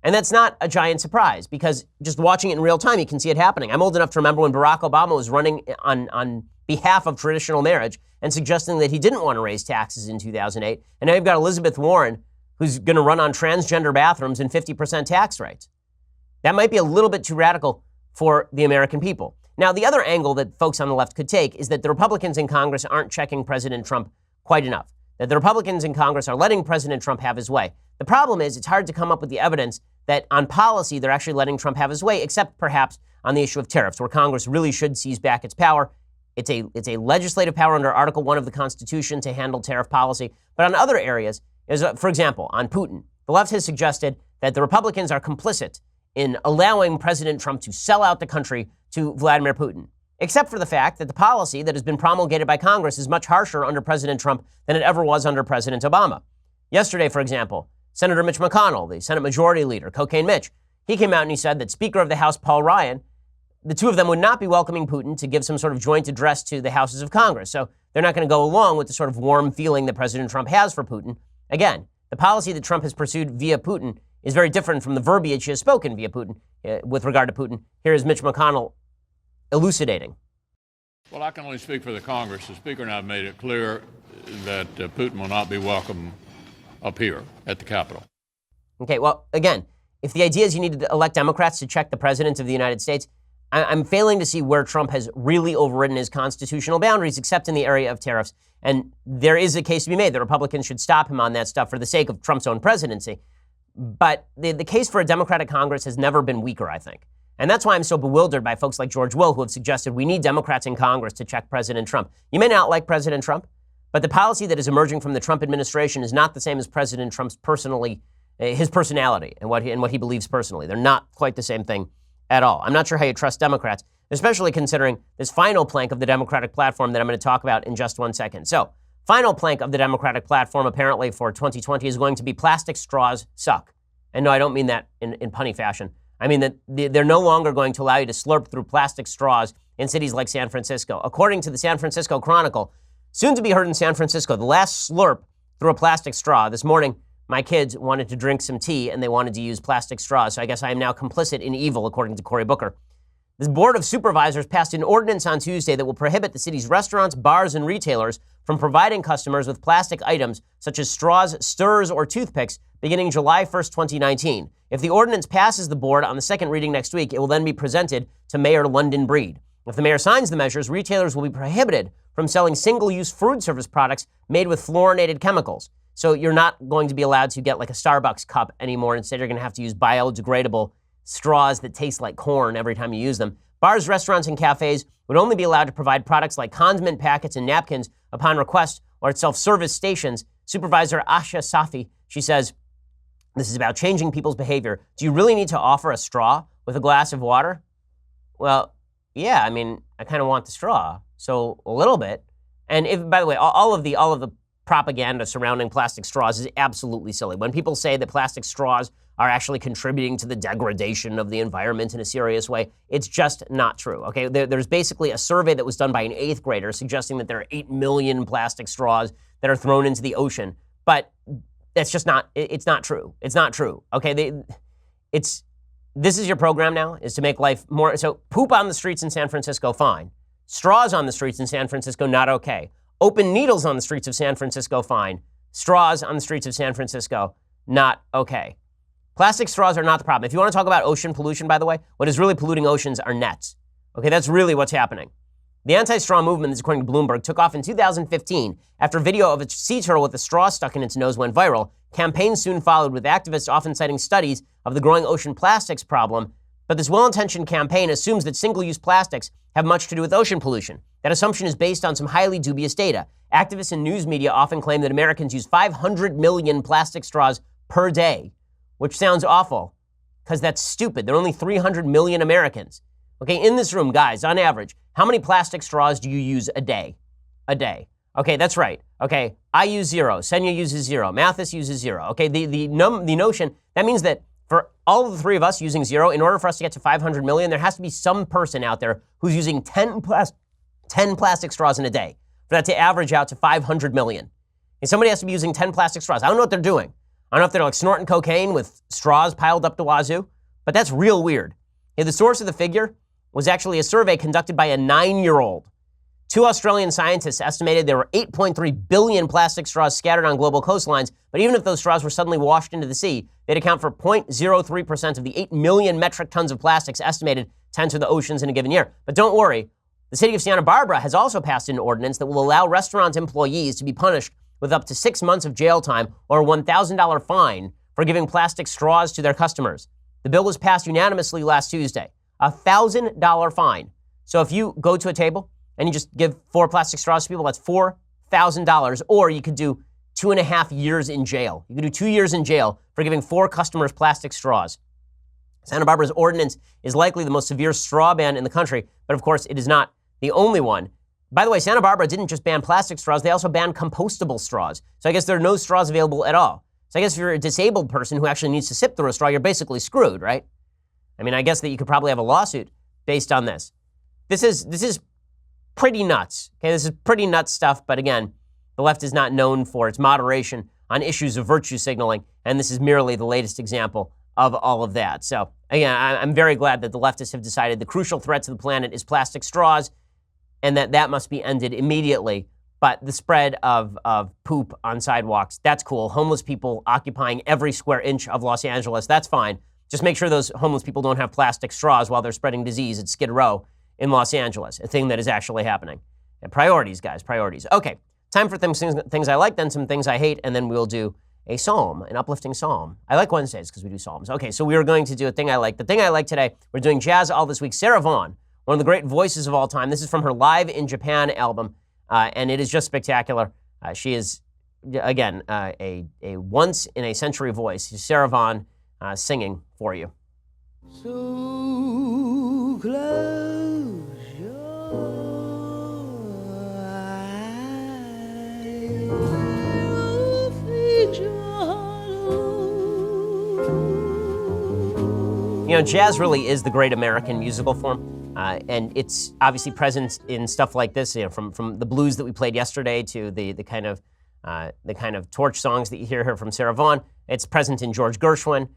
And that's not a giant surprise because just watching it in real time, you can see it happening. I'm old enough to remember when Barack Obama was running on behalf of traditional marriage and suggesting that he didn't want to raise taxes in 2008. And now you've got Elizabeth Warren, who's going to run on transgender bathrooms and 50% tax rates. That might be a little bit too radical for the American people. Now, the other angle that folks on the left could take is that the Republicans in Congress aren't checking President Trump quite enough, that the Republicans in Congress are letting President Trump have his way. The problem is it's hard to come up with the evidence that on policy they're actually letting Trump have his way, except perhaps on the issue of tariffs, where Congress really should seize back its power. It's a legislative power under Article 1 of the Constitution to handle tariff policy. But on other areas, for example, on Putin, the left has suggested that the Republicans are complicit in allowing President Trump to sell out the country to Vladimir Putin, except for the fact that the policy that has been promulgated by Congress is much harsher under President Trump than it ever was under President Obama. Yesterday, for example, Senator Mitch McConnell, the Senate Majority Leader, Cocaine Mitch, he came out and he said that Speaker of the House Paul Ryan, the two of them would not be welcoming Putin to give some sort of joint address to the houses of Congress. So they're not going to go along with the sort of warm feeling that President Trump has for Putin. Again, the policy that Trump has pursued via Putin is very different from the verbiage he has spoken via Putin with regard to Putin. Here is Mitch McConnell elucidating. Well, I can only speak for the Congress. The Speaker and I have made it clear that Putin will not be welcome up here at the Capitol. Okay, well, again, if the idea is you need to elect Democrats to check the President of the United States, I'm failing to see where Trump has really overridden his constitutional boundaries, except in the area of tariffs. And there is a case to be made that Republicans should stop him on that stuff for the sake of Trump's own presidency. But the case for a Democratic Congress has never been weaker, I think. And that's why I'm so bewildered by folks like George Will, who have suggested we need Democrats in Congress to check President Trump. You may not like President Trump, but the policy that is emerging from the Trump administration is not the same as President Trump's his personality and what he believes personally. They're not quite the same thing at all. I'm not sure how you trust Democrats, especially considering this final plank of the Democratic platform that I'm going to talk about in just 1 second. So, final plank of the Democratic platform apparently for 2020 is going to be plastic straws suck. And no, I don't mean that in punny fashion. I mean that they're no longer going to allow you to slurp through plastic straws in cities like San Francisco. According to the San Francisco Chronicle, soon to be heard in San Francisco, the last slurp through a plastic straw. This morning, my kids wanted to drink some tea and they wanted to use plastic straws. So I guess I am now complicit in evil, according to Cory Booker. The Board of Supervisors passed an ordinance on Tuesday that will prohibit the city's restaurants, bars, and retailers from providing customers with plastic items such as straws, stirrers, or toothpicks beginning July 1st, 2019. If the ordinance passes the board on the second reading next week, it will then be presented to Mayor London Breed. If the mayor signs the measures, retailers will be prohibited from selling single-use food service products made with fluorinated chemicals. So you're not going to be allowed to get like a Starbucks cup anymore. Instead, you're going to have to use biodegradable straws that taste like corn every time you use them. Bars, restaurants, and cafes would only be allowed to provide products like condiment packets and napkins upon request or at self-service stations. Supervisor Asha Safi, she says, this is about changing people's behavior. Do you really need to offer a straw with a glass of water? Well, yeah, I mean, I kind of want the straw, so a little bit. And if, by the way, all of the propaganda surrounding plastic straws is absolutely silly. When people say that plastic straws are actually contributing to the degradation of the environment in a serious way, it's just not true, okay? There's basically a survey that was done by an 8th grader suggesting that there are 8 million plastic straws that are thrown into the ocean, but that's just not, it's not true. It's not true, okay? This is your program now, is to make life more, so poop on the streets in San Francisco, fine. Straws on the streets in San Francisco, not okay. Open needles on the streets of San Francisco, fine. Straws on the streets of San Francisco, not okay. Plastic straws are not the problem. If you want to talk about ocean pollution, by the way, what is really polluting oceans are nets. Okay, that's really what's happening. The anti-straw movement, according to Bloomberg, took off in 2015 after video of a sea turtle with a straw stuck in its nose went viral. Campaigns soon followed, with activists often citing studies of the growing ocean plastics problem. But this well-intentioned campaign assumes that single-use plastics have much to do with ocean pollution. That assumption is based on some highly dubious data. Activists and news media often claim that Americans use 500 million plastic straws per day, which sounds awful, because that's stupid. There are only 300 million Americans. Okay, in this room, guys, on average, how many plastic straws do you use a day? A day. Okay, that's right. Okay, I use 0. Senya uses 0. Mathis uses 0. Okay, the notion, that means that for all of the 3 of us using 0, in order for us to get to 500 million, there has to be some person out there who's using 10 plastic straws in a day for that to average out to 500 million. And somebody has to be using 10 plastic straws. I don't know what they're doing. I don't know if they're like snorting cocaine with straws piled up to wazoo, but that's real weird. And the source of the figure was actually a survey conducted by a 9-year-old. 2 Australian scientists estimated there were 8.3 billion plastic straws scattered on global coastlines, but even if those straws were suddenly washed into the sea, they'd account for 0.03% of the 8 million metric tons of plastics estimated to enter the oceans in a given year. But don't worry, the city of Santa Barbara has also passed an ordinance that will allow restaurant employees to be punished with up to 6 months of jail time or a $1,000 fine for giving plastic straws to their customers. The bill was passed unanimously last Tuesday. A $1,000 fine. So if you go to a table and you just give 4 plastic straws to people, that's $4,000. Or you could do 2.5 years in jail. You could do 2 years in jail for giving 4 customers plastic straws. Santa Barbara's ordinance is likely the most severe straw ban in the country, but of course it is not the only one. By the way, Santa Barbara didn't just ban plastic straws, they also banned compostable straws. So I guess there are no straws available at all. So I guess if you're a disabled person who actually needs to sip through a straw, you're basically screwed, right? I mean, I guess that you could probably have a lawsuit based on this. This is pretty nuts. Okay, this is pretty nuts stuff, but again, the left is not known for its moderation on issues of virtue signaling, and this is merely the latest example of all of that. So again, I'm very glad that the leftists have decided the crucial threat to the planet is plastic straws, and that must be ended immediately. But the spread of poop on sidewalks, that's cool. Homeless people occupying every square inch of Los Angeles, that's fine. Just make sure those homeless people don't have plastic straws while they're spreading disease at Skid Row in Los Angeles, a thing that is actually happening. And priorities, guys, priorities. Okay, time for things I like, then some things I hate, and then we'll do a psalm, an uplifting psalm. I like Wednesdays because we do psalms. Okay, so we are going to do a thing I like. The thing I like today, we're doing jazz all this week. Sarah Vaughan, one of the great voices of all time. This is from her Live in Japan album, and it is just spectacular. She is, again, a once-in-a-century voice. Sarah Vaughan singing for you. So close your eyes, feed your You know, jazz really is the great American musical form, and it's obviously present in stuff like this. You know, from the blues that we played yesterday to the kind of torch songs that you hear here from Sarah Vaughan. It's present in George Gershwin.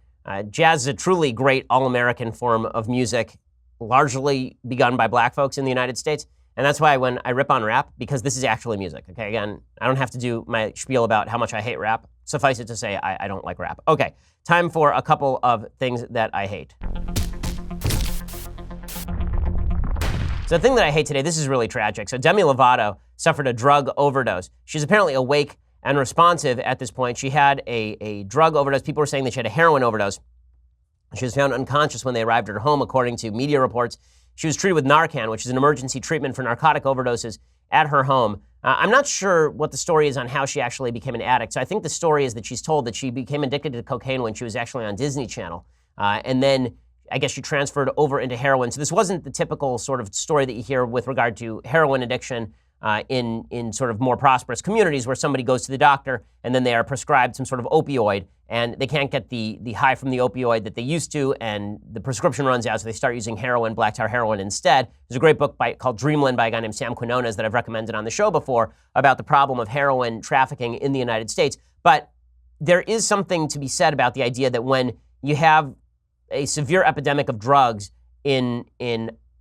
Jazz is a truly great all-American form of music, largely begun by black folks in the United States. And that's why when I rip on rap, because this is actually music, okay? Again, I don't have to do my spiel about how much I hate rap. Suffice it to say, I don't like rap. Okay, time for a couple of things that I hate. So the thing that I hate today, this is really tragic. So Demi Lovato suffered a drug overdose. She's apparently awake and responsive at this point. She had a drug overdose. People were saying that she had a heroin overdose. She was found unconscious when they arrived at her home, according to media reports. She was treated with Narcan, which is an emergency treatment for narcotic overdoses, at her home. I'm not sure what the story is on how she actually became an addict. So I think the story is that she's told that she became addicted to cocaine when she was actually on Disney Channel. And then I guess she transferred over into heroin. So this wasn't the typical sort of story that you hear with regard to heroin addiction in sort of more prosperous communities where somebody goes to the doctor and then they are prescribed some sort of opioid and they can't get the high from the opioid that they used to, and the prescription runs out, so they start using heroin, black tar heroin instead. There's a great book called Dreamland by a guy named Sam Quinones that I've recommended on the show before about the problem of heroin trafficking in the United States. But there is something to be said about the idea that when you have a severe epidemic of drugs in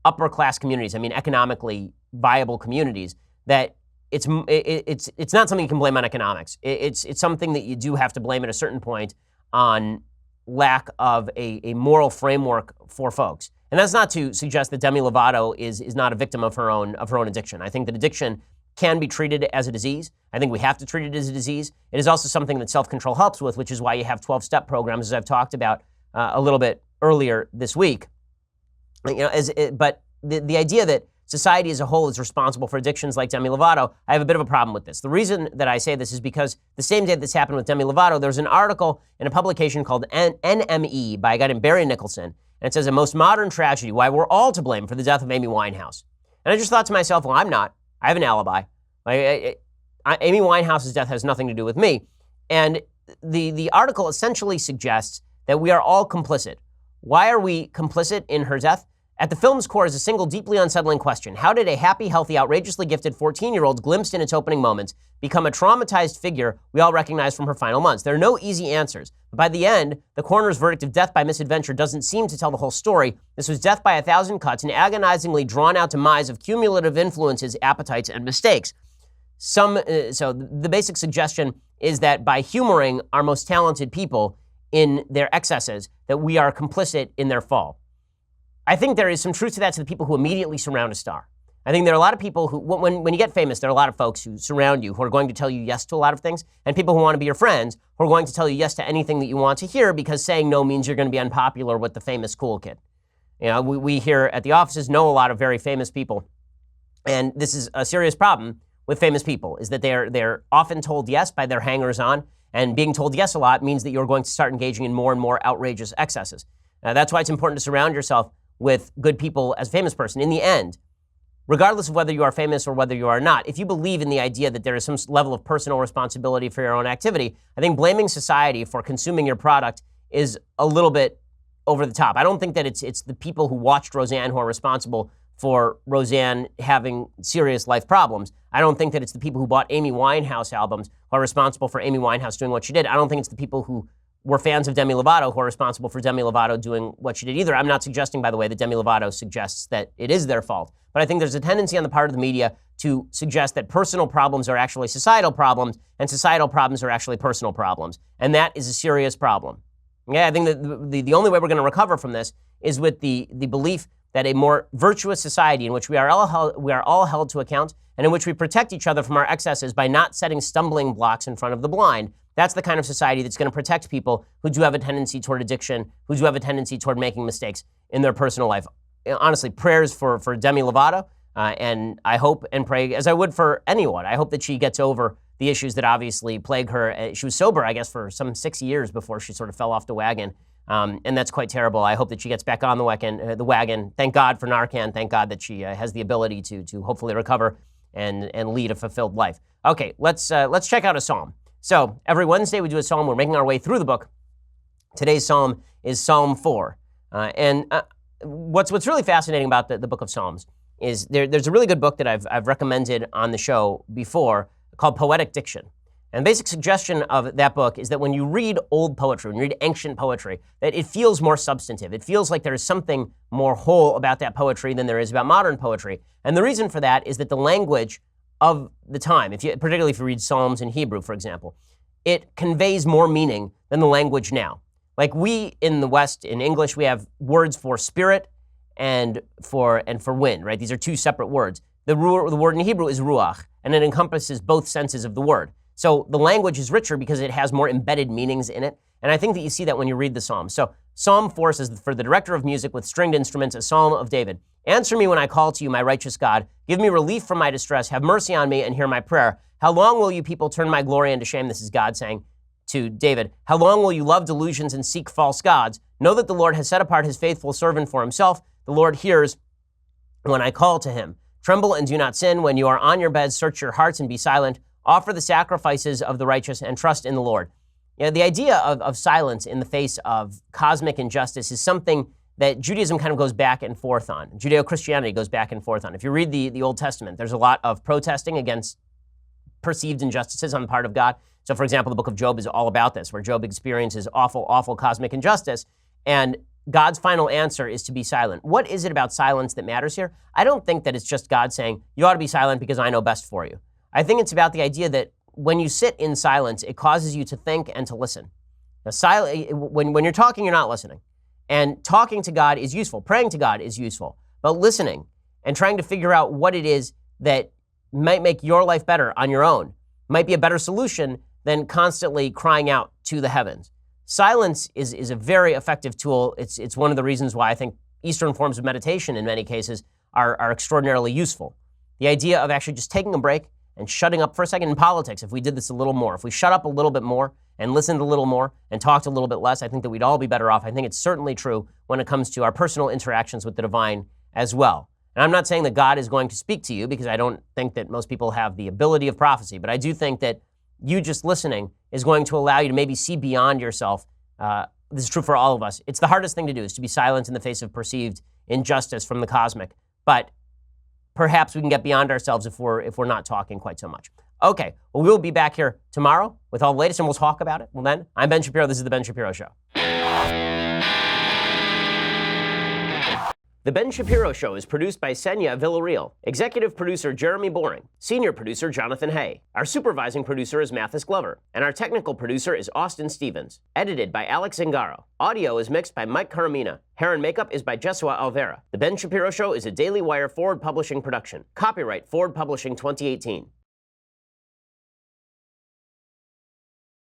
upper class communities, I mean economically viable communities, that it's not something you can blame on economics. It's something that you do have to blame at a certain point on lack of a moral framework for folks. And that's not to suggest that Demi Lovato is not a victim of her own addiction. I think that addiction can be treated as a disease. I think we have to treat it as a disease. It is also something that self-control helps with, which is why you have 12-step programs, as I've talked about a little bit earlier this week. But the idea that society as a whole is responsible for addictions like Demi Lovato, I have a bit of a problem with this. The reason that I say this is because the same day this happened with Demi Lovato, there's an article in a publication called NME by a guy named Barry Nicholson, and it says, "A most modern tragedy, why we're all to blame for the death of Amy Winehouse." And I just thought to myself, well, I'm not. I have an alibi. Amy Winehouse's death has nothing to do with me. And the article essentially suggests that we are all complicit. Why are we complicit in her death? At the film's core is a single deeply unsettling question. How did a happy, healthy, outrageously gifted 14-year-old glimpsed in its opening moments become a traumatized figure we all recognize from her final months? There are no easy answers. But by the end, the coroner's verdict of death by misadventure doesn't seem to tell the whole story. This was death by 1,000 cuts, an agonizingly drawn-out demise of cumulative influences, appetites, and mistakes. So the basic suggestion is that by humoring our most talented people in their excesses, that we are complicit in their fall. I think there is some truth to that to the people who immediately surround a star. I think there are a lot of people who, when you get famous, there are a lot of folks who surround you who are going to tell you yes to a lot of things, and people who want to be your friends who are going to tell you yes to anything that you want to hear because saying no means you're going to be unpopular with the famous cool kid. You know, we here at the offices know a lot of very famous people, and this is a serious problem with famous people, is that they're often told yes by their hangers-on, and being told yes a lot means that you're going to start engaging in more and more outrageous excesses. That's why it's important to surround yourself with good people as a famous person. In the end, regardless of whether you are famous or whether you are not, if you believe in the idea that there is some level of personal responsibility for your own activity, I think blaming society for consuming your product is a little bit over the top. I don't think that it's the people who watched Roseanne who are responsible for Roseanne having serious life problems. I don't think that it's the people who bought Amy Winehouse albums who are responsible for Amy Winehouse doing what she did. I don't think it's the people who were fans of Demi Lovato who are responsible for Demi Lovato doing what she did either. I'm not suggesting, by the way, that Demi Lovato suggests that it is their fault. But I think there's a tendency on the part of the media to suggest that personal problems are actually societal problems and societal problems are actually personal problems. And that is a serious problem. Yeah, I think that the only way we're going to recover from this is with the belief that a more virtuous society in which we are all held to account and in which we protect each other from our excesses by not setting stumbling blocks in front of the blind. That's the kind of society that's going to protect people who do have a tendency toward addiction, who do have a tendency toward making mistakes in their personal life. Honestly, prayers for Demi Lovato, and I hope and pray, as I would for anyone, I hope that she gets over the issues that obviously plague her. She was sober, I guess, for some 6 years before she sort of fell off the wagon, and that's quite terrible. I hope that she gets back on the wagon. Thank God for Narcan. Thank God that she has the ability to hopefully recover and lead a fulfilled life. Okay, let's check out a psalm. So every Wednesday we do a psalm. We're making our way through the book. Today's psalm is Psalm 4. What's really fascinating about the book of Psalms is there's a really good book that I've recommended on the show before called Poetic Diction. And the basic suggestion of that book is that when you read old poetry, when you read ancient poetry, that it feels more substantive. It feels like there is something more whole about that poetry than there is about modern poetry. And the reason for that is that the language of the time, particularly if you read Psalms in Hebrew, for example, it conveys more meaning than the language now. Like we in the West, in English, we have words for spirit and for wind, right? These are two separate words. The word in Hebrew is ruach, and it encompasses both senses of the word. So the language is richer because it has more embedded meanings in it. And I think that you see that when you read the Psalms. So Psalm 4 says, for the director of music with stringed instruments, a psalm of David. Answer me when I call to you, my righteous God. Give me relief from my distress. Have mercy on me and hear my prayer. How long will you people turn my glory into shame? This is God saying to David. How long will you love delusions and seek false gods? Know that the Lord has set apart his faithful servant for himself. The Lord hears when I call to him. Tremble and do not sin. When you are on your beds, search your hearts and be silent. Offer the sacrifices of the righteous and trust in the Lord. You know, the idea of silence in the face of cosmic injustice is something that Judaism kind of goes back and forth on. Judeo-Christianity goes back and forth on. If you read the Old Testament, there's a lot of protesting against perceived injustices on the part of God. So, for example, the book of Job is all about this, where Job experiences awful, awful cosmic injustice. And God's final answer is to be silent. What is it about silence that matters here? I don't think that it's just God saying, you ought to be silent because I know best for you. I think it's about the idea that when you sit in silence, it causes you to think and to listen. Now, when you're talking, you're not listening. And talking to God is useful. Praying to God is useful. But listening and trying to figure out what it is that might make your life better on your own might be a better solution than constantly crying out to the heavens. Silence is a very effective tool. It's one of the reasons why I think Eastern forms of meditation in many cases are extraordinarily useful. The idea of actually just taking a break and shutting up for a second. In politics, if we did this a little more, if we shut up a little bit more and listened a little more and talked a little bit less, I think that we'd all be better off. I think it's certainly true when it comes to our personal interactions with the divine as well. And I'm not saying that God is going to speak to you, because I don't think that most people have the ability of prophecy, but I do think that you just listening is going to allow you to maybe see beyond yourself. This is true for all of us. It's the hardest thing to do, is to be silent in the face of perceived injustice from the cosmic. But perhaps we can get beyond ourselves if we're not talking quite so much. Okay, well, we'll be back here tomorrow with all the latest, and we'll talk about it. Well, then, I'm Ben Shapiro. This is The Ben Shapiro Show. The Ben Shapiro Show is produced by Senya Villarreal, executive producer Jeremy Boring, senior producer Jonathan Hay. Our supervising producer is Mathis Glover, and our technical producer is Austin Stevens. Edited by Alex Zingaro. Audio is mixed by Mike Caramina. Hair and makeup is by Jesua Alvera. The Ben Shapiro Show is a Daily Wire Forward Publishing production. Copyright Forward Publishing 2018.